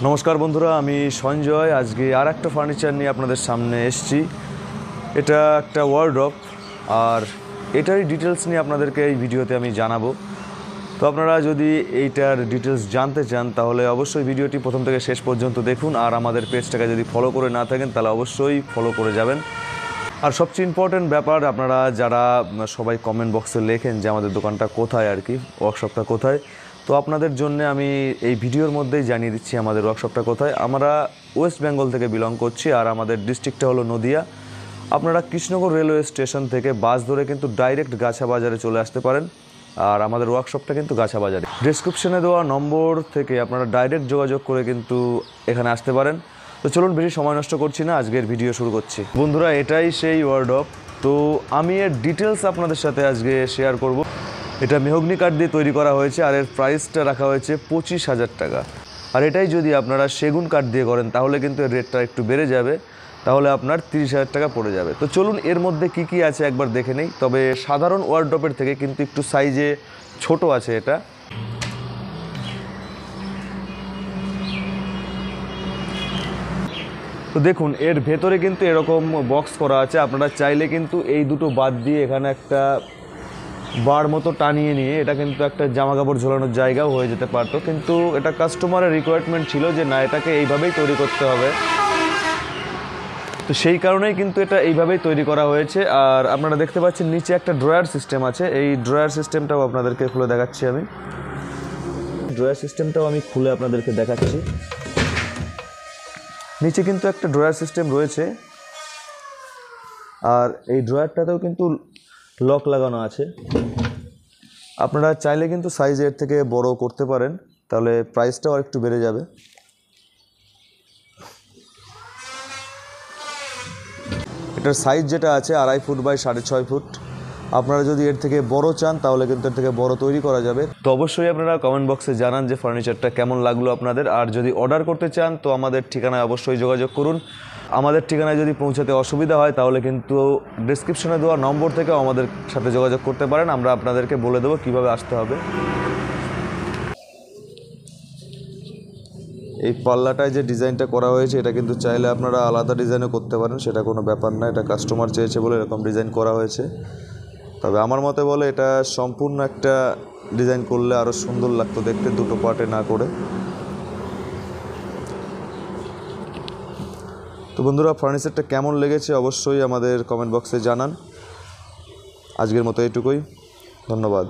নমস্কার বন্ধুরা, আমি সঞ্জয়। আজকে আর একটা ফার্নিচার নিয়ে আপনাদের সামনে এসেছি। এটা একটা ওয়ার্ড্রপ, আর এটারই ডিটেলস নিয়ে আপনাদেরকে এই ভিডিওতে আমি জানাবো। তো আপনারা যদি এইটার ডিটেলস জানতে চান তাহলে অবশ্যই ভিডিওটি প্রথম থেকে শেষ পর্যন্ত দেখুন, আর আমাদের পেজটাকে যদি ফলো করে না থাকেন তাহলে অবশ্যই ফলো করে যাবেন। আর সবচেয়ে ইম্পর্টেন্ট ব্যাপার, আপনারা যারা সবাই কমেন্ট বক্সে লেখেন যে আমাদের দোকানটা কোথায়, আর কি ওয়ার্কশপটা কোথায়, তো আপনাদের জন্য আমি এই ভিডিওর মধ্যেই জানিয়ে দিচ্ছি আমাদের ওয়ার্কশপটা কোথায়। আমরা ওয়েস্ট বেঙ্গল থেকে বিলং করছি, আর আমাদের ডিস্ট্রিক্টটা হলো নদিয়া। আপনারা কৃষ্ণনগর রেলওয়ে স্টেশন থেকে বাস ধরে কিন্তু ডাইরেক্ট গাছা বাজারে চলে আসতে পারেন, আর আমাদের ওয়ার্কশপটা কিন্তু গাছা বাজারে। ডেসক্রিপশনে দেওয়া নম্বর থেকে আপনারা ডাইরেক্ট যোগাযোগ করে কিন্তু এখানে আসতে পারেন। তো চলুন, বেশি সময় নষ্ট করছি না, আজকের ভিডিও শুরু করছি। বন্ধুরা, এটাই সেই ওয়ার্ড্রপ। তো আমি এর ডিটেলস আপনাদের সাথে আজকে শেয়ার করব। এটা মেহগনি কাঠ দিয়ে তৈরি করা হয়েছে, আর এর প্রাইসটা রাখা হয়েছে 25,000 টাকা। আর এটাই যদি আপনারা সেগুন কাঠ দিয়ে করেন তাহলে কিন্তু এর রেটটা একটু বেড়ে যাবে, তাহলে আপনার 30,000 টাকা পড়ে যাবে। তো চলুন এর মধ্যে কি কি আছে একবার দেখে নেই। তবে সাধারণ ওয়ার্ড্রপের থেকে কিন্তু একটু সাইজে ছোট আছে এটা। তো দেখুন, এর ভেতরে কিন্তু এরকম বক্স করা আছে। আপনারা চাইলে কিন্তু এই দুটো বাদ দিয়ে এখানে একটা বার মতো টানিয়ে নিয়ে এটা কিন্তু একটা জামা কাপড় ঝোলানোর জায়গাও হয়ে যেতে পারতো, কিন্তু এটা কাস্টমারের রিকোয়ারমেন্ট ছিল যে না, এটাকে এইভাবেই তৈরি করতে হবে। তো সেই কারণেই কিন্তু এটা এইভাবেই তৈরি করা হয়েছে। আর আপনারা দেখতে পাচ্ছেন নিচে একটা ড্রয়ার সিস্টেম আছে। এই ড্রয়ার সিস্টেমটাও আপনাদেরকে খুলে দেখাচ্ছি আমি। ড্রয়ার সিস্টেমটাও আমি খুলে আপনাদেরকে দেখাচ্ছি। নিচে কিন্তু একটা ড্রয়ার সিস্টেম রয়েছে, আর এই ড্রয়ারটাতেও কিন্তু লক লাগানো আছে। আপনারা চাইলে কিন্তু সাইজ এর থেকে বড় করতে পারেন, তাহলে প্রাইসটাও একটু বেড়ে যাবে। এটার সাইজ যেটা আছে 2.5 ফুট বাই 6.5 ফুট। আপনারা যদি এর থেকে বড় চান তাহলে কিন্তু এর থেকে বড় তৈরি করা যাবে। তো অবশ্যই আপনারা কমেন্ট বক্সে জানান যে ফার্নিচারটা কেমন লাগলো আপনাদের। আর যদি অর্ডার করতে চান তো আমাদের ঠিকানায় অবশ্যই যোগাযোগ করুন। আমাদের ঠিকানায় যদি পৌঁছাতে অসুবিধা হয় তাহলে কিন্তু ডেসক্রিপশনে দেওয়া নম্বর থেকেও আমাদের সাথে যোগাযোগ করতে পারেন। আমরা আপনাদেরকে বলে দেবো কীভাবে আসতে হবে। এই পাল্লাটায় যে ডিজাইনটা করা হয়েছে এটা কিন্তু চাইলে আপনারা আলাদা ডিজাইনও করতে পারেন, সেটা কোনো ব্যাপার না। এটা কাস্টমার চেয়েছে বলে এরকম ডিজাইন করা হয়েছে। তবে আমার মতে বলে এটা সম্পূর্ণ একটা ডিজাইন করলে আরও সুন্দর লাগতো দেখতে, দুটো পার্টে না করে। তো বন্ধুরা, ফার্নিচারটা কেমন লেগেছে অবশ্যই আমাদের কমেন্ট বক্সে জানান। আজকের মতো এইটুকুই, ধন্যবাদ।